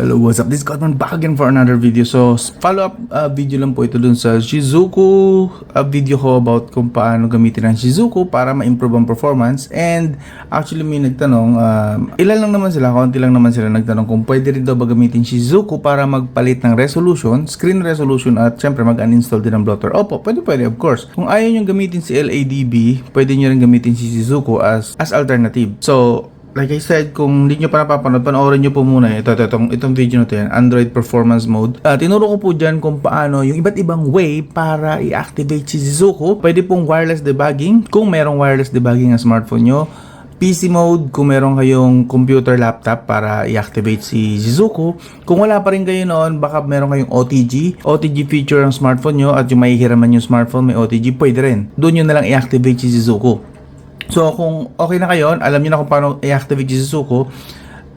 Hello, what's up? This is Godman back again for another video. So, follow-up video lang po ito dun sa Shizuku video ko about kung paano gamitin ang Shizuku para ma-improve ang performance. And actually may nagtanong, ilan lang naman sila, konti lang naman sila nagtanong kung pwede rin daw ba gamitin Shizuku para magpalit ng resolution, screen resolution at syempre mag-uninstall din ng bloatware. Opo, pwede of course. Kung ayaw nyo gamitin si LADB, pwede nyo rin gamitin si Shizuku as alternative. So, like I said, kung hindi nyo pa napapanood, panoorin nyo po muna itong video na to yan, Android Performance Mode. Tinuro ko po dyan kung paano yung iba't ibang way para i-activate si Shizuku. Pwede pong wireless debugging, kung merong wireless debugging ang smartphone nyo. PC mode, kung meron kayong computer laptop para i-activate si Shizuku. Kung wala pa rin kayo noon, baka meron kayong OTG feature ng smartphone nyo at yung mahihiraman yung smartphone, may OTG, pwede rin. Doon nyo na lang i-activate si Shizuku. So, kung okay na kayo, alam niyo na kung paano i-activate si Shizuku.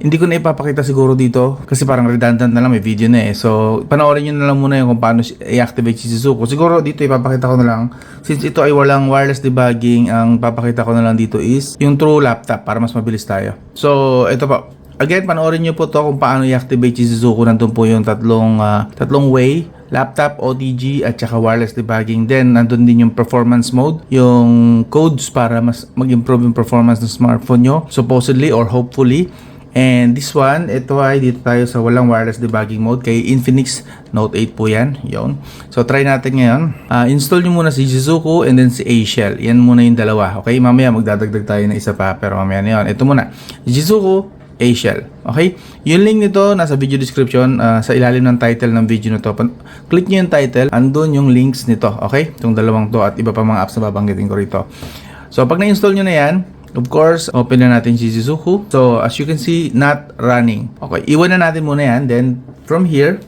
Hindi ko na ipapakita siguro dito kasi parang redundant na lang, may video na eh. So, panoorin niyo na lang muna yung kung paano i-activate si Shizuku. Siguro dito ipapakita ko na lang, since ito ay walang wireless debugging, ang papakita ko na lang dito is yung true laptop para mas mabilis tayo. So, ito po. Again, panoorin niyo po to kung paano i-activate si Shizuku. Nandun po yung tatlong way. Laptop, OTG, at saka wireless debugging. Then, nandun din yung performance mode, yung codes para mas mag-improve yung performance ng smartphone nyo, supposedly or hopefully. And this one, ito ay dito tayo sa walang wireless debugging mode kay Infinix Note 8 po yan. Yun. So, try natin ngayon. Install nyo muna si Shizuku and then si A-Shell. Yan muna yung dalawa. Okay, mamaya magdadagdag tayo ng isa pa, pero mamaya na yun. Ito muna. Shizuku, A-Shell. Okay? Yung link nito nasa video description sa ilalim ng title ng video nito. Click nyo yung title, andun yung links nito. Okay? Itong dalawang to at iba pa mga apps na babanggitin ko rito. So, pag na-install nyo na yan, of course, open na natin si Shizuku. So, as you can see, not running. Okay, iwan na natin muna yan. Then, from here,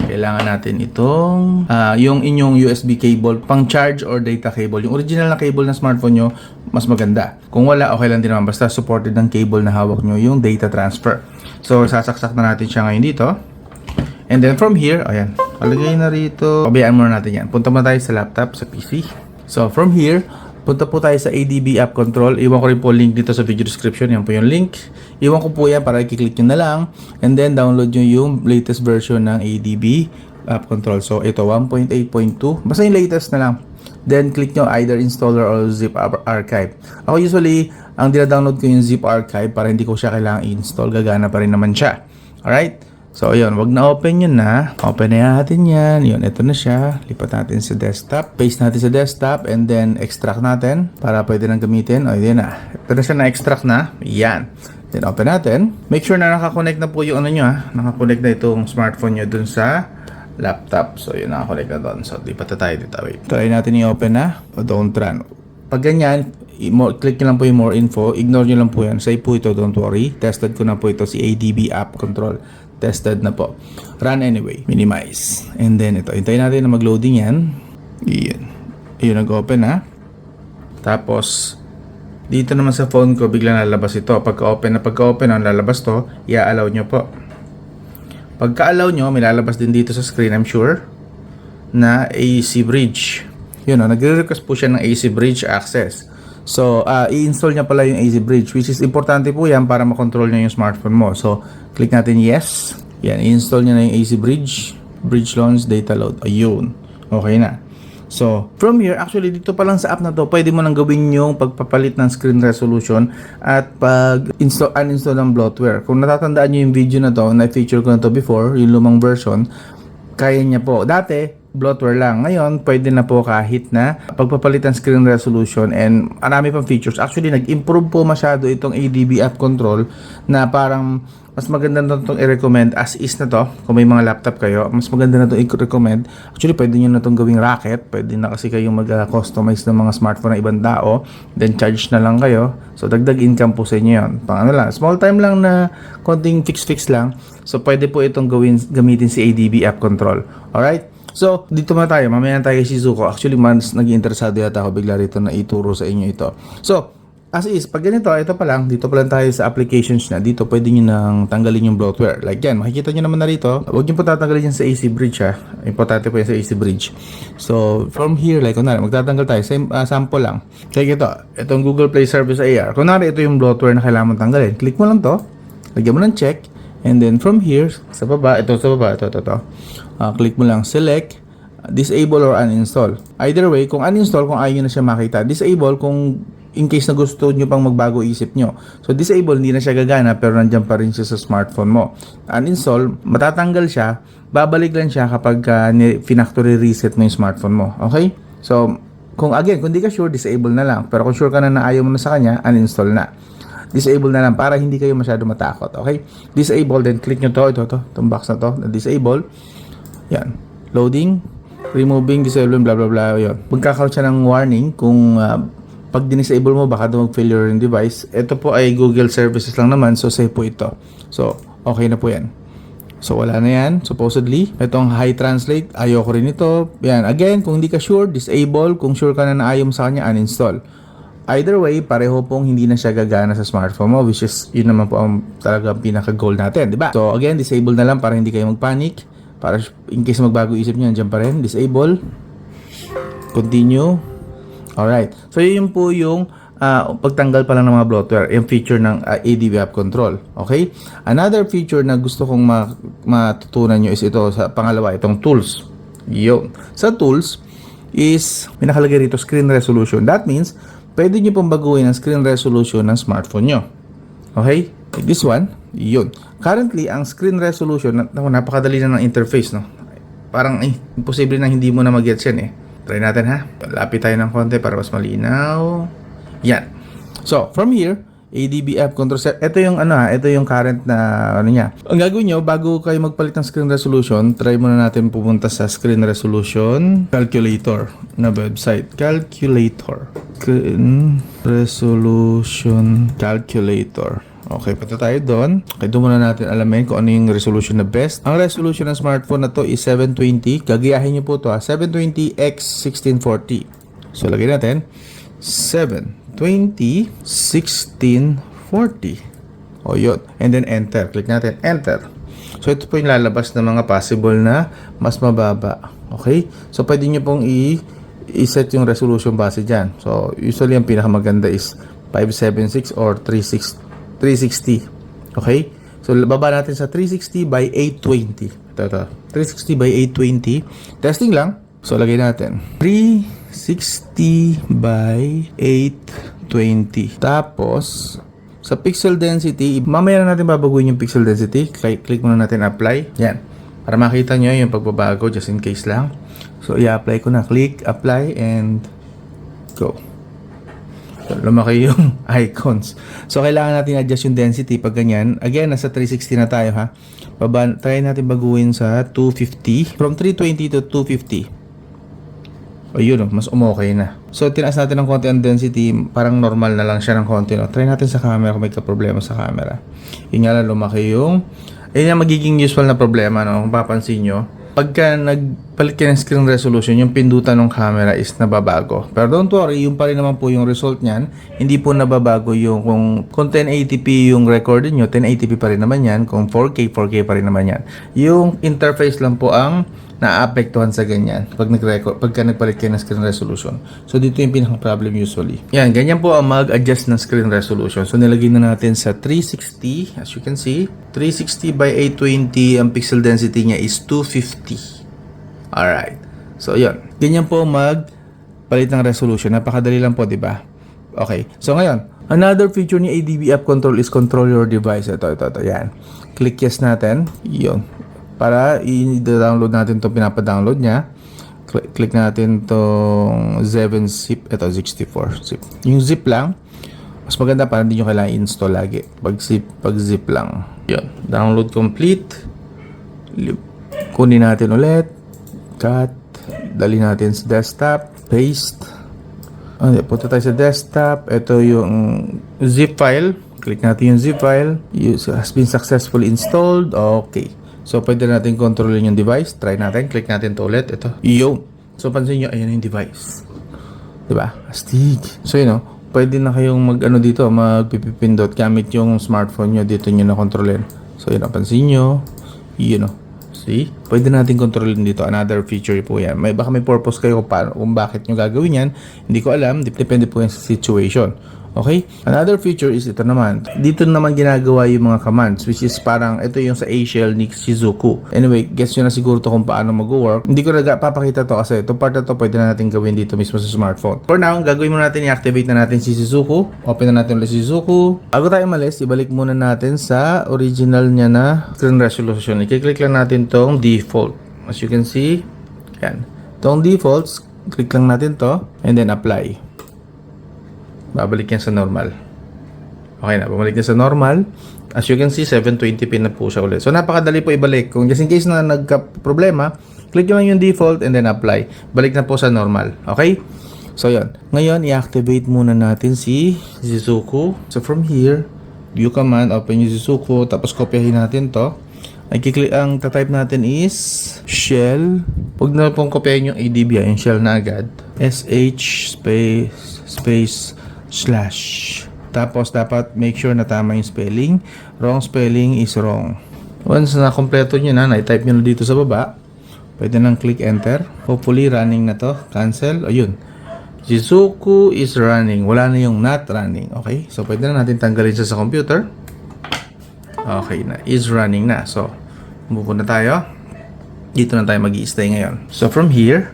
kailangan natin itong yung inyong USB cable, pang charge or data cable. Yung original na cable ng smartphone nyo, mas maganda. Kung wala, okay lang din naman. Basta supported ng cable na hawak nyo yung data transfer. So, sasaksak na natin siya ngayon dito. And then from here, ayan, palagay na rito. Pabayaan muna natin yan. Punta muna tayo sa laptop, sa PC. So, from here, punta po tayo sa ADB App Control. Iwan ko rin po link dito sa video description. Yan po yung link. Iwan ko po yan para i-click nyo na lang. And then download nyo yung latest version ng ADB App Control. So ito 1.8.2. Basta yung latest na lang. Then click nyo either installer or zip archive. Ako usually, ang dina-download ko yung zip archive para hindi ko siya kailangang i-install. Gagana pa rin naman siya. Alright? So, ayun, wag na open yun na. Open na natin yan. Yun, ito na siya. Lipat natin sa desktop. Paste natin sa desktop and then extract natin para pwede nang gamitin. O, yun na. Ito na siya na-extract na. Yan. Then, open natin. Make sure na nakakonect na po yung ano nyo ha. Nakakonect na itong smartphone nyo dun sa laptop. So, yun, nakakonect na doon. So, lipat na tayo dito. Wait. Try natin i-open na. O, don't run. Pag ganyan, click nyo lang po yung more info. Ignore nyo lang po yan. Save po ito, don't worry. Tested ko na po ito si ADB App Control. Tested na po. Run anyway. Minimize. And then ito. Hintayin natin na mag-loading yan. Iyan. Iyon nag-open ha. Tapos, dito naman sa phone ko, biglang lalabas ito. Pagka-open ang lalabas to, i-allow nyo po. Pagka-allow nyo, may lalabas din dito sa screen, I'm sure, na AC Bridge. Yun o, nagre-request po siya ng AC Bridge access. So, i-install niya pala yung AC Bridge, which is importante po yan para makontrol niya yung smartphone mo. So, click natin yes. Yan, i-install niya na yung AC Bridge. Bridge launch, data load. Ayun. Okay na. So, from here, actually, dito pa lang sa app na to, pwede mo nang gawin yung pagpapalit ng screen resolution at uninstall ng bloatware. Kung natatandaan nyo yung video na to, na-feature ko na to before, yung lumang version, kaya niya po. Dati, bloatware lang. Ngayon, pwede na po kahit na pagpapalit ng screen resolution and marami pang features. Actually, nag-improve po masyado itong ADB App Control na parang mas maganda na itong i-recommend as is na to. Kung may mga laptop kayo, mas maganda na itong i-recommend. Actually, pwede nyo na itong gawing racket. Pwede na kasi kayong mag-customize ng mga smartphone ng ibang tao. Then, charge na lang kayo. So, dagdag income po sa inyo yun. Pang ano lang, small time lang na konting fix lang. So, pwede po itong gamitin si ADB App Control. Alright? So, dito muna tayo. Mamaya tayo kay Shizuku. Actually, mas naging interesado yata ako bigla rito na ituro sa inyo ito. So, as is, pag ganito, ito pa lang. Dito pa lang tayo sa applications na. Dito pwede nyo nang tanggalin yung bloatware. Like yan, makikita nyo naman na rito. Huwag nyo po tatanggalin yan sa AC Bridge ha. Importante po yan sa AC Bridge. So, from here, like kunwari, magtatanggal tayo. Same sample lang. Like ito, itong Google Play Service AR. Kunwari, ito yung bloatware na kailangan mong tanggalin. Click mo lang to. Lagyan mo ng check. And then from here, sa baba, ito. Click mo lang, select, disable or uninstall. Either way, kung uninstall, kung ayaw nyo na siya makita. Disable kung in case na gusto nyo pang magbago isip nyo. So disable, hindi na siya gagana pero nandiyan pa rin siya sa smartphone mo. Uninstall, matatanggal siya, babalik lang siya kapag factory reset mo yung smartphone mo. Okay? So, kung di ka sure, disable na lang. Pero kung sure ka na ayaw mo na sa kanya, uninstall na. Disable na lang para hindi kayo masyado matakot. Okay? Disable, then click nyo itong box na to, disable. Yan. Loading, removing, disable, blah blah blah. Yun. Magkakaroon siya ng warning kung pag disable mo, baka daw mag-failure yung device. Ito po ay Google services lang naman, so safe po ito. So, okay na po yan. So, wala na yan, supposedly. Itong high translate, ayoko rin ito. Yan, again, kung hindi ka sure, disable. Kung sure ka na ayaw mo sa kanya, uninstall. Either way, pareho pong hindi na siya gagana sa smartphone mo, which is, yun naman po ang talagang pinaka-goal natin, di ba? So, again, disable na lang para hindi kayo mag-panic. Para in case magbago isip nyo, nandiyan pa rin. Disable. Continue. Alright. So, yun po yung pagtanggal pa lang ng mga bloatware. Yung feature ng ADB App Control. Okay? Another feature na gusto kong matutunan nyo is ito. Sa pangalawa, itong tools. Yun. Sa tools is, may nakalagay rito screen resolution. That means, pwede nyo pong baguhin ang screen resolution ng smartphone nyo. Okay? Like this one. Yun. Currently, ang screen resolution, napakadali na ng interface, no? Parang, imposible na hindi mo na mag-gets yan, Try natin, ha? Lapit tayo ng konti para mas malinaw. Yan. So, from here, ADB App Control Set. Ito yung ito yung current na niya. Ang gagawin nyo, bago kayo magpalit ng screen resolution, try muna natin pupunta sa screen resolution calculator na website. Calculator. Screen resolution calculator. Okay, punta tayo doon. Okay, doon muna natin alamin kung ano yung resolution na best. Ang resolution ng smartphone na to is 720. Gagayahin nyo po to, 720 x 1640. So, lagay natin 720 1640. O, yun. And then, enter. Click natin, enter. So, ito po yung lalabas ng mga possible na mas mababa. Okay? So, pwede nyo pong i-set yung resolution base dyan. So, usually, ang pinakamaganda is 576 or 360. Okay? So, baba natin sa 360 by 820. Ito. 360 by 820. Testing lang. So, lagay natin 360 by 820. Tapos, sa pixel density, mamaya na natin babaguhin yung pixel density. Click muna natin apply. Yan. Para makita nyo yung pagbabago, just in case lang. So, i-apply ko na. Click, apply, and go. So, lumaki yung icons. So, kailangan natin adjust yung density pag ganyan. Again, nasa 360 na tayo, ha. Try natin baguhin sa 250. From 320 to 250. O, yun, mas umokay na. So, tinaas natin ng konti ang density. Parang normal na lang siya ng konti, no? Try natin sa camera kung may ka-problema sa camera. Yun nga lang, lumaki yung... Yun yung magiging usual na problema, no? Kung papansin nyo. Pagka nagpalit ka ng screen resolution, yung pindutan ng camera is nababago. Pero don't worry, yung pa rin naman po yung result niyan. Hindi po nababago yung kung 1080p yung recording nyo, 1080p pa rin naman yan. Kung 4K, 4K pa rin naman yan. Yung interface lang po ang naapektuhan sa ganyan pagka nagpalit kayo ng screen resolution. So, dito yung pinaka-problem usually. Yan, ganyan po ang mag-adjust ng screen resolution. So, nilagay na natin sa 360. As you can see, 360 by 820. Ang pixel density niya is 250. Alright. So, yun. Ganyan po mag-palit ng resolution. Napakadali lang po, di ba? Okay. So, ngayon, another feature ni ADB App Control is control your device. Ito. Yan. Click yes natin. Yun. Para i-download natin itong pinapadownload niya. Click natin itong 7 zip. Ito, 64 zip. Yung zip lang, mas maganda para hindi nyo kailangan install lagi. Pag zip lang. Yun. Download complete. Kunin natin ulit. Cut. Dali natin sa desktop. Paste. Punta tayo sa desktop. Ito yung zip file. Click natin yung zip file. Has been successfully installed. Okay. So, pwede natin kontrolin yung device. Try natin. Click natin to ulit. Ito. Yo. So, pansin nyo, ayan yung device. Diba? Astig. So, pwede na kayong dito, magpipindot gamit yung smartphone nyo. Dito nyo na kontrolin. So, pansin nyo. See? Pwede natin kontrolin dito. Another feature po yan. Baka may purpose kayo kung bakit nyo gagawin yan. Hindi ko alam. Depende po yan sa situation. Okay? Another feature is ito naman. Dito naman ginagawa yung mga commands, which is parang ito yung sa A-Shell ni Shizuku. Anyway, guess nyo na siguro to kung paano mag-work. Hindi ko na papakita to kasi itong part na to pwede na natin gawin dito mismo sa smartphone. For now, gagawin muna natin, i-activate na natin si Shizuku. Open na natin ulit si Shizuku. Bago tayo malis, ibalik muna natin sa original niya na screen resolution. I-click lang natin tong default. As you can see, yan. Tong defaults, click lang natin to and then apply. Babalik yan sa normal. Okay na, bumalik yan sa normal. As you can see, 720p na po siya ulit. So, napakadali po ibalik. Kung just in case na nagka-problema, click nyo lang yung default and then apply. Balik na po sa normal. Okay? So, yun. Ngayon, i-activate muna natin si Shizuku. So, from here, view command, open yung Shizuku, tapos kopyahin natin to. Ang type natin is shell. Huwag na pong kopyahin yung ADB, yung shell na agad. SH space slash. Tapos dapat make sure na tama yung spelling. Wrong spelling is wrong. Once na kompleto nyo na, i-type nyo na dito sa baba, pwede nang click enter. Hopefully running na to. Cancel. Ayun. Shizuku is running. Wala na yung not running. Okay? So pwede na natin tanggalin siya sa computer. Okay na. Is running na. So, move na tayo. Dito na tayo mag-i-stay ngayon. So from here,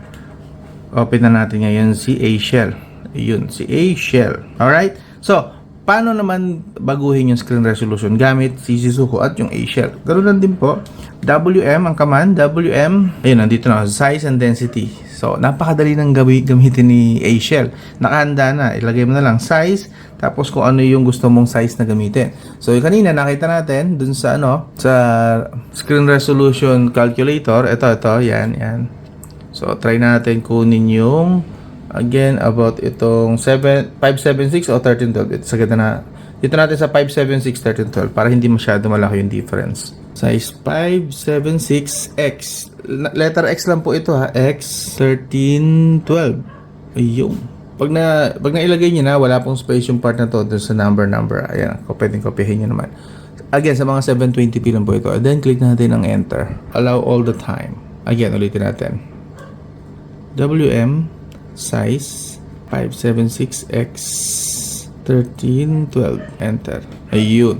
open na natin ngayon si A-Shell. Yun, si A-Shell. Alright? So, paano naman baguhin yung screen resolution gamit si Shizuku at yung A-Shell? Ganoon lang din po. WM, ang command, WM, ayun, nandito na, size and density. So, napakadali nang gamitin ni A-Shell. Nakahanda na. Ilagay mo na lang size, tapos kung ano yung gusto mong size na gamitin. So, yung kanina, nakita natin, dun sa sa screen resolution calculator, ito, yan. So, try natin kunin yung again, about itong 576 o 1312. Ito ganda na. Dito natin sa 576, 1312 para hindi masyado malaki yung difference. Size 576X. Letter X lang po ito ha. X 1312. Ayun. Pag nailagay nyo na, wala pong space yung part na to dun sa number. Ayan. Pwedeng kopyahin nyo naman. Again, sa mga 720p lang po ito. And then, click natin ang enter. Allow all the time. Again, ulitin natin. WM size 576x 1312 enter. Ayun.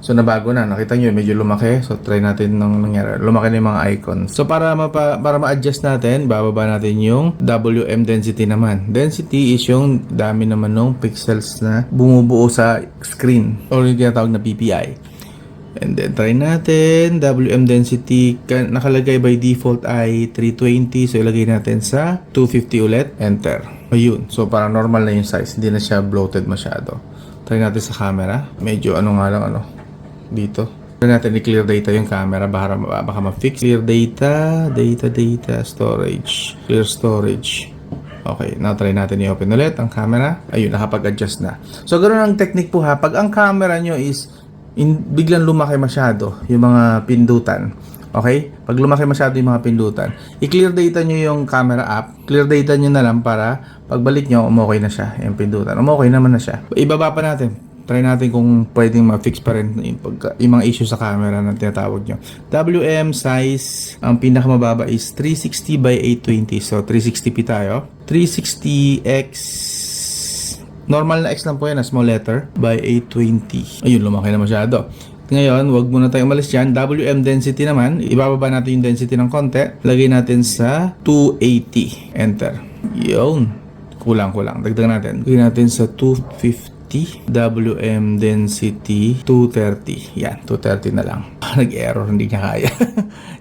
So nabago na, nakita nyo medyo lumaki. So try natin nung nangyari. Lumaki na yung mga icons. So para ma-adjust natin, bababa natin yung WM density naman. Density is yung dami naman ng pixels na bumubuo sa screen or yung tinatawag na PPI. And then try natin WM density, nakalagay by default ay 320, so ilagay natin sa 250 ulit, enter. Ayun, so para normal na yung size, hindi na siya bloated masyado. Try natin sa camera, medyo dito. Try natin i-clear data yung camera, baka ma-fix. Clear data, storage, clear storage. Okay, now try natin i-open ulit ang camera. Ayun, nakapag-adjust na. So ganoon ang technique po ha, pag ang camera nyo is biglang lumaki masyado yung mga pindutan. Okay? Pag lumaki masyado yung mga pindutan, i-clear data nyo yung camera app. Clear data nyo na lang para pagbalik nyo, umokay na siya. Yung pindutan. Umokay naman na siya. Ibaba pa natin. Try natin kung pwedeng ma-fix pa rin yung mga issue sa camera na tinatawag nyo. WM size, ang pinakamababa is 360 by 820. So, 360p tayo. 360x normal na X lang po yan, na small letter, by 820. Ayun, lumaki na masyado. Ngayon, wag muna tayong umalis dyan. WM density naman, ibababa natin yung density ng konti. Lagay natin sa 280. Enter. Yun. Kulang. Dagdag natin. Lagay natin sa 250. WM density 230. Yan, 230 na lang. Nag-error, hindi niya kaya.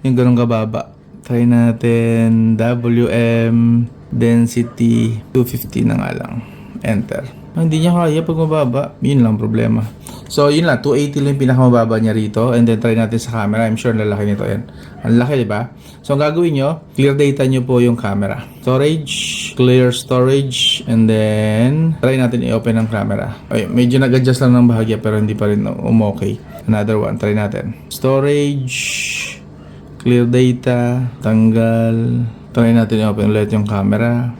Yung ganun kababa. Try natin WM density 250 na nga lang. Enter. Hindi niya kaya pag mababa. Yun lang problema. So, yun lang. 280 lang yung pinakamababa niya rito. And then, try natin sa camera. I'm sure lalaki nito. Yan. Ang laki, diba? So, ang gagawin nyo, clear data nyo po yung camera. Storage, clear storage, and then, try natin i-open ang camera. Okay, medyo nag-adjust lang ng bahagya, pero hindi pa rin umokay. Another one. Try natin. Storage, clear data, tanggal. Try natin i-open ulit yung camera.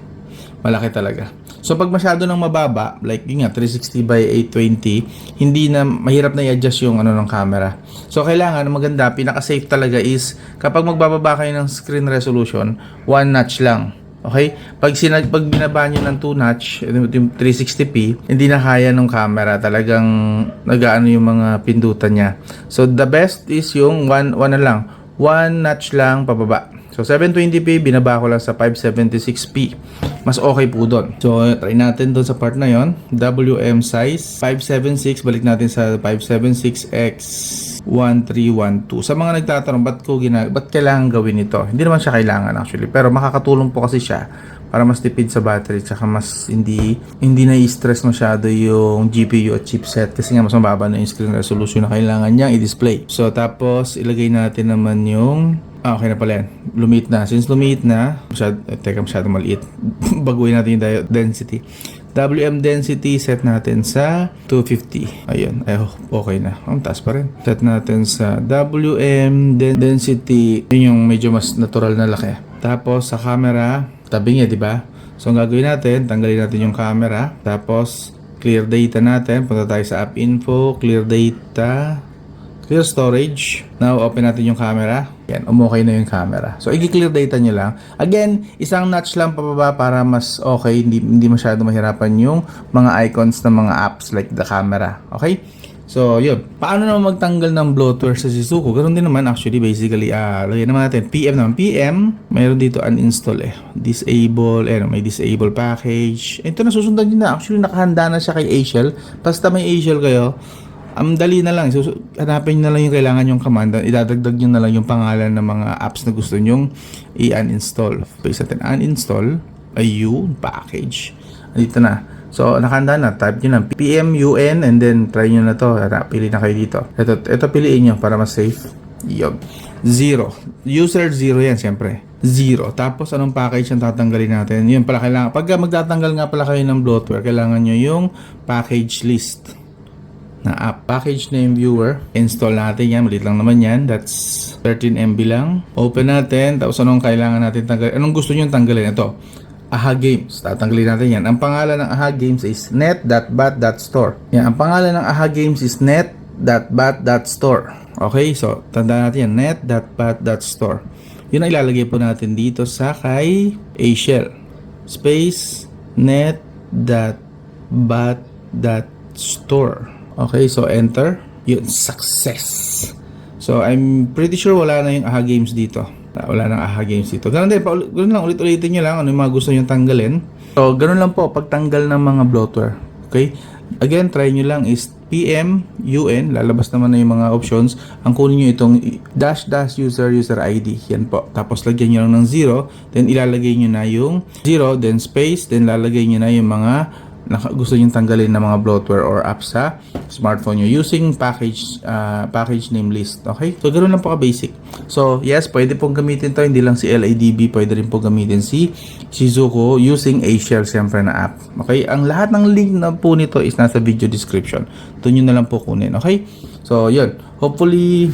Malaki talaga. So, pag masyado nang mababa, like yun nga, 360 by 820, hindi na, mahirap na i-adjust yung ng camera. So, kailangan, maganda, pinaka-safe talaga is, kapag magbababa kayo ng screen resolution, 1 notch lang. Okay? Pag binaba nyo ng 2 notch, yung 360p, hindi na kaya ng camera. Talagang nagaano yung mga pindutan niya. So, the best is yung 1 na lang. 1 notch lang pababa. So, 720p, binaba ko lang sa 576p. Mas okay po doon. So, try natin doon sa part na yon. WM size, 576. Balik natin sa 576x 1312. Sa mga nagtatanong, ba't kailangan gawin ito? Hindi naman siya kailangan actually. Pero makakatulong po kasi siya para mas tipid sa battery, tsaka mas hindi na-stress masyado yung GPU at chipset kasi nga mas mababa na yung screen resolution na kailangan niyang i-display. So, tapos ilagay natin naman yung okay na pala yan. Lumiit na. Since lumiit na, masyado maliit. Baguhin natin yung density. WM density, set natin sa 250. Ayun. Okay na. Ang taas pa rin. Set natin sa WM density. Yun yung medyo mas natural na laki. Tapos, sa camera, tabi niya, di ba? So, ang gagawin natin, tanggalin natin yung camera. Tapos, clear data natin. Punta tayo sa app info, clear data, clear storage. Now, open natin yung camera. Yan, umokay na yung camera. So, i-clear data nyo lang. Again, isang notch lang pababa para mas okay. Hindi masyado mahirapan yung mga icons ng mga apps like the camera. Okay? So, yun. Paano naman magtanggal ng bloatware sa Shizuku? Ganun din naman actually, basically. Lagyan naman natin. PM naman. PM, mayroon dito uninstall Disable, may disable package. Ito na, susundan nyo na. Actually, nakahanda na siya kay Asiel. Basta may Asiel kayo, dali na lang. So, hanapin nyo na lang yung kailangan yung command. Idadagdag nyo na lang yung pangalan ng mga apps na gusto nyong i-uninstall. Paste natin uninstall. Ayun, package. Dito na. So, nakahanda na. Type nyo na PMUN and then try nyo na to. Pili na kayo dito. Ito piliin nyo para mas safe. Yun. 0. User 0 yan, siyempre. 0. Tapos, anong package ang tatanggalin natin? Yun pala kailangan. Pagka magtatanggal nga pala kayo ng bloatware, kailangan nyo yung package list na app. Package name viewer. Install natin yan. Malit lang naman yan. That's 13 MB lang. Open natin. Tapos anong kailangan natin tanggalin? Anong gusto nyo tanggalin? Ito. AHA Games. Tatanggalin natin yan. Ang pangalan ng AHA Games is net.bat.store. Yan. Ang pangalan ng AHA Games is net.bat.store. Okay? So, tandaan natin yan. net.bat.store. Yun ang ilalagay po natin dito sa kay Asiel. Space net.bat.store. Okay, so enter. Yun, success. So, I'm pretty sure wala na yung AHA Games dito. Wala nang AHA Games dito. Ganun din, ganun lang, ulit-ulitin nyo lang ano yung mga gusto nyo tanggalin. So, ganun lang po, pagtanggal ng mga bloatware. Okay? Again, try nyo lang is PM, UN, lalabas naman na yung mga options. Ang kunin nyo itong -- user ID. Yan po. Tapos, lagyan nyo lang ng 0. Then, ilalagay nyo na yung 0, then space, then lalagay nyo na yung mga gusto nyo tanggalin ng mga bloatware or apps sa smartphone nyo using package name list. Okay? So, ganoon lang po ka-basic. So, yes, pwede pong gamitin to. Hindi lang si LADB. Pwede rin po gamitin si Shizuku using Asiel siyempre na app. Okay? Ang lahat ng link na po nito is nasa video description. Doon nyo na lang po kunin. Okay? So, yun. Hopefully,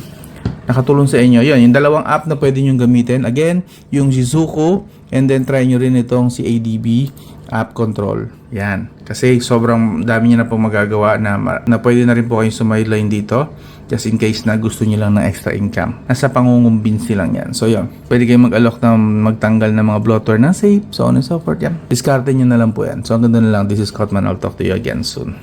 nakatulong sa inyo. Yun, yung dalawang app na pwede nyo gamitin. Again, yung Shizuku, and then try nyo rin itong si ADB app control. Yan. Kasi sobrang dami nyo na pong magagawa na pwede na rin po kayong sumideline dito just in case na gusto nyo lang ng extra income. Nasa pangungumbinsi lang yan. So yun, pwede kayong mag-alok na magtanggal ng mga bloatware na safe, so on and so forth. Yan. Discarte nyo na lang po yan. So hanggang doon na lang. This is Cotman. I'll talk to you again soon.